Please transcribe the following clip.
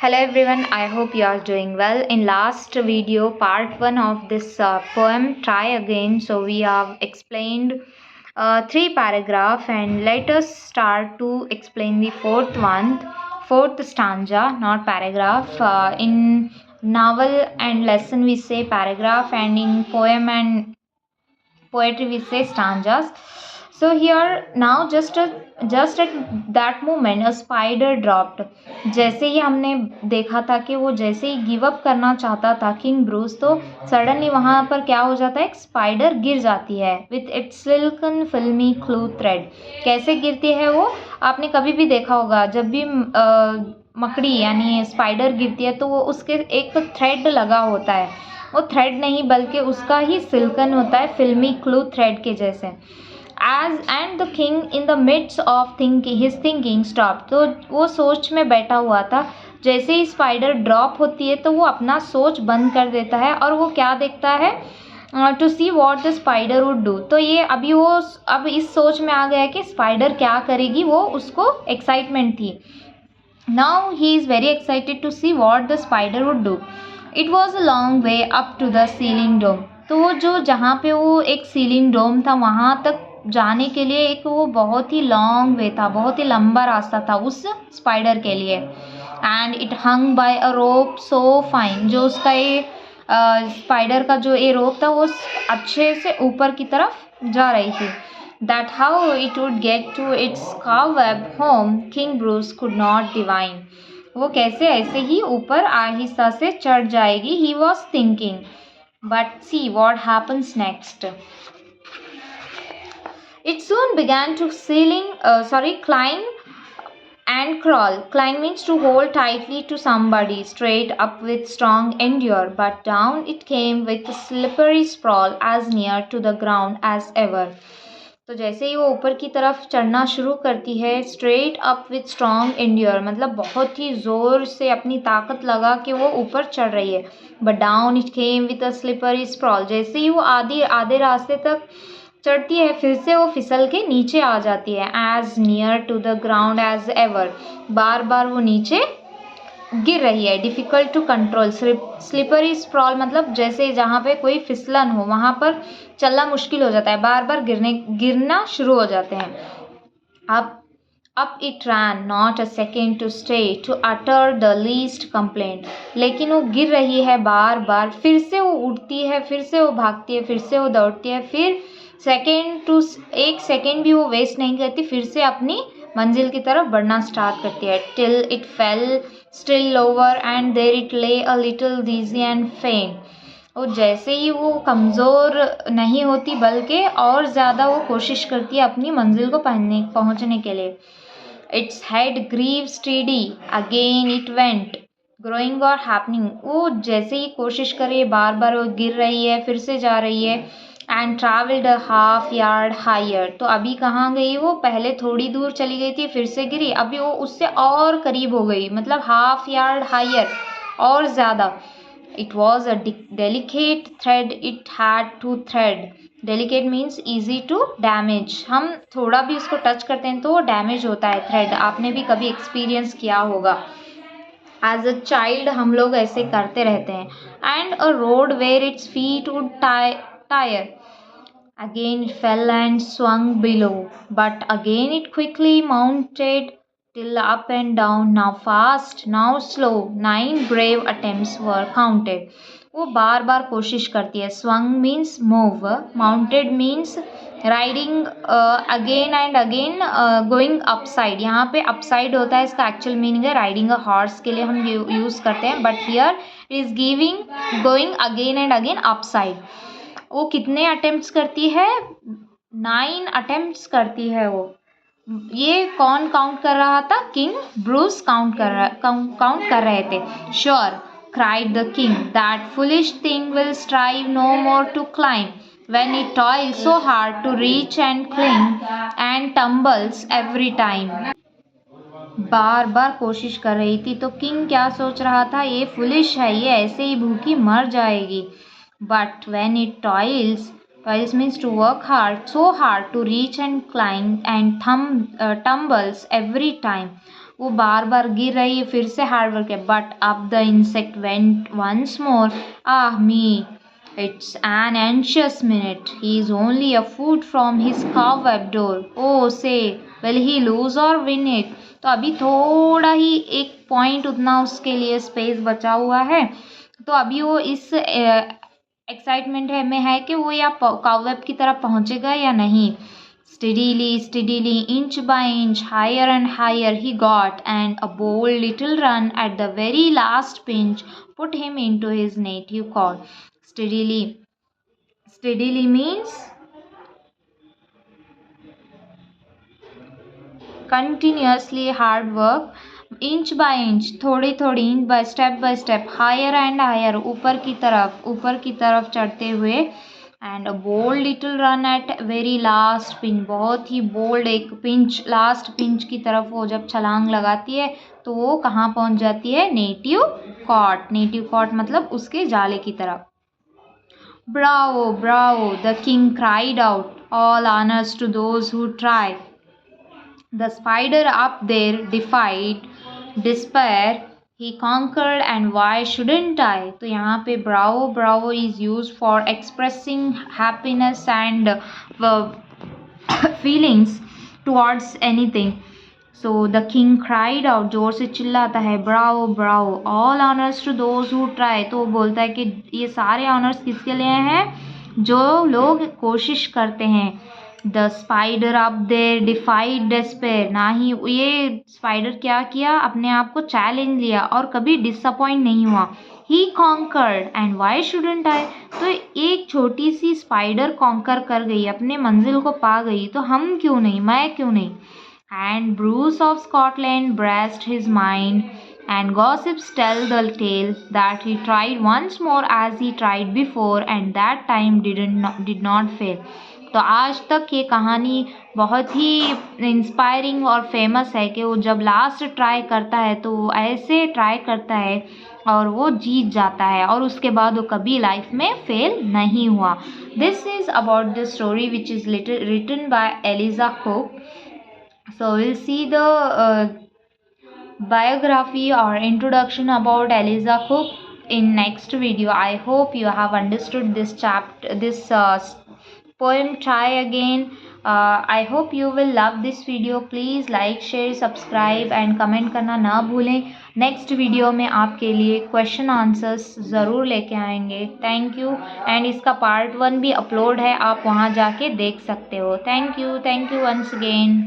Hello everyone, I hope you are doing well. In last video, part 1 of this poem, Try Again. So we have explained three paragraph, and let us start to explain the fourth stanza, not paragraph. In novel and lesson we say paragraph, and in poem and poetry we say stanzas. So here now just at that moment a spider dropped. जैसे ही हमने देखा था कि वो जैसे ही give up करना चाहता था किंग ब्रूस, तो सडनली वहाँ पर क्या हो जाता है, एक स्पाइडर गिर जाती है विथ इट्स सिल्कन फिल्मी क्लू थ्रेड. कैसे गिरती है वो आपने कभी भी देखा होगा. जब भी मकड़ी यानी स्पाइडर गिरती है तो वो उसके एक थ्रेड लगा होता है. वो थ्रेड नहीं बल्कि उसका ही सिल्कन होता है, फिल्मी क्लू थ्रेड के जैसे. As and the king in the midst of thinking his thinking stop. तो वो सोच में बैठा हुआ था. जैसे ही स्पाइडर ड्रॉप होती है तो वो अपना सोच बंद कर देता है और वो क्या देखता है, to see what the spider would do. तो ये वो अब इस सोच में आ गया कि स्पाइडर क्या करेगी, वो उसको एक्साइटमेंट थी. Now he is very excited to see what the spider would do. It was a long way up to the ceiling dome. तो वो जो जहाँ पे वो एक सीलिंग डोम था वहाँ तक जाने के लिए एक वो बहुत ही लॉन्ग वे था, बहुत ही लंबा रास्ता था उस स्पाइडर के लिए. And it hung by a rope so fine. जो उसका ये स्पाइडर का जो ये रोप था वो अच्छे से ऊपर की तरफ जा रही थी. That how it would get to its cobweb home, King Bruce could not divine. वो कैसे ऐसे ही ऊपर आहिस्ता से चढ़ जाएगी, he was thinking. But see what happens next. It soon began to climb and crawl. Climb means to hold tightly to somebody. Straight up with strong endure, but down it came with a slippery sprawl as near to the ground as ever. तो जैसे ही वो ऊपर की तरफ चढ़ना शुरू करती है, straight up with strong endure मतलब बहुत ही ज़ोर से अपनी ताकत लगा के वो ऊपर चढ़ रही है. But down it came with a slippery sprawl. जैसे ही वो आधे रास्ते तक चढ़ती है फिर से वो फिसल के नीचे आ जाती है. As near to the ground as ever. बार बार वो नीचे गिर रही है. Difficult to control. Slippery sprawl मतलब जैसे जहाँ पे कोई फिसलन हो वहाँ पर चलना मुश्किल हो जाता है, बार बार गिरना शुरू हो जाते हैं. अब it ran not a second to stay to utter the least complaint. लेकिन वो गिर रही है बार बार, फिर से वो उड़ती है, फिर से वो भागती है, फिर से वो दौड़ती है, फिर एक सेकेंड भी वो वेस्ट नहीं करती, फिर से अपनी मंजिल की तरफ बढ़ना स्टार्ट करती है. Till it fail still lower and there it ले अ लिटिल डिजी एंड फेंट. और जैसे ही वो कमज़ोर नहीं होती बल्कि और ज़्यादा वो कोशिश करती है अपनी मंजिल को पहुंचने के लिए. Its head grew steady again it went growing और हैपनिंग. वो जैसे ही कोशिश करे बार बार वो गिर रही है, फिर से जा रही है. And travelled a half yard higher. तो अभी कहाँ गई वो, पहले थोड़ी दूर चली गई थी, फिर से गिरी, अभी वो उससे और करीब हो गई, मतलब हाफ यार्ड हायर और ज़्यादा. It was a delicate thread it had to thread. Delicate means easy to damage. हम थोड़ा भी उसको टच करते हैं तो वो डैमेज होता है थ्रेड. आपने भी कभी एक्सपीरियंस किया होगा. एज अ चाइल्ड हम लोग ऐसे करते रहते हैं. And a road where its feet would tire. Again it fell and swung below, but again it quickly mounted till up and down, now fast, now slow. 9 brave attempts were counted. वो बार बार कोशिश करती है. swung means move, mounted means riding, again and again going upside. यहाँ पे upside होता है, इसका actual meaning है राइडिंग अ हॉर्स के लिए हम यूज़ करते हैं, but here it is giving going again and again upside. वो कितने अटेम्प्ट्स करती है, 9 अटेम्प्ट्स करती है वो. ये कौन काउंट कर रहा था, किंग ब्रूस काउंट कर रहे थे. Sure cried the king that foolish thing will strive no more to climb when it toils so hard to reach and cling and tumbles every time. बार बार कोशिश कर रही थी तो किंग क्या सोच रहा था, ये फुलिश है, ये ऐसे ही भूखी मर जाएगी. But when it toils means to work hard, so hard to reach and climb and tumbles every time. वो बार बार गिर रही है, फिर से हार्ड वर्क है. But up the insect went once more. Ah me, it's an anxious minute. He is only a foot from his cobweb door. Oh, say, will he lose or win it? तो अभी थोड़ा ही एक point उतना उसके लिए space बचा हुआ है. तो अभी वो इस एक्साइटमेंट में है कि वो या कॉबवेब की तरफ पहुंचेगा या नहीं. Steadily, steadily, inch by inch, higher and higher he got, and a bold little run at the very last pinch put him into his native court. Steadily. Steadily means continuously hard work. Inch by inch, थोड़ी थोड़ी inch by step, higher and higher, ऊपर की तरफ चढ़ते हुए. And a bold little run at very last pinch, बहुत ही bold एक पिंच, लास्ट पिंच की तरफ वो जब छलांग लगाती है तो वो कहाँ पहुँच जाती है? Native cot. नेटिव कॉट मतलब उसके जाले की तरफ. Bravo, bravo, the king cried out. All honors to those who try. The spider up there defied despair. He conquered, and why shouldn't I? तो यहाँ पे bravo, bravo is used for expressing happiness and feelings towards anything. So the king cried out, जोर से चिल्लाता है, bravo, bravo, all honors to those who try. तो वो बोलता है कि ये सारे honors किसके लिए हैं? जो लोग कोशिश करते हैं. The spider up there defied despair. ना ही ये स्पाइडर क्या किया? अपने आप को चैलेंज लिया और कभी डिसअपॉइंट नहीं हुआ. He conquered, and why shouldn't I? तो एक छोटी सी स्पाइडर कॉन्कर कर गई, अपने मंजिल को पा गई, तो हम क्यों नहीं, मैं क्यों नहीं. And Bruce of Scotland braced his mind, and gossips tell the tale that he tried once more as he tried before, and that time did not fail. तो आज तक ये कहानी बहुत ही इंस्पायरिंग और फेमस है कि वो जब लास्ट ट्राई करता है तो वो ऐसे ट्राई करता है और वो जीत जाता है, और उसके बाद वो कभी लाइफ में फेल नहीं हुआ. This is about the story which is written by Eliza Cook. So we'll see the biography or introduction about Eliza Cook in next video. I hope you have understood this poem. Try again. I hope you will love this video. Please like, share, subscribe and comment करना ना भूलें. Next video में आपके लिए question answers ज़रूर लेके आएंगे. Thank you. And इसका पार्ट 1 भी अपलोड है, आप वहाँ जाके देख सकते हो. Thank you once again.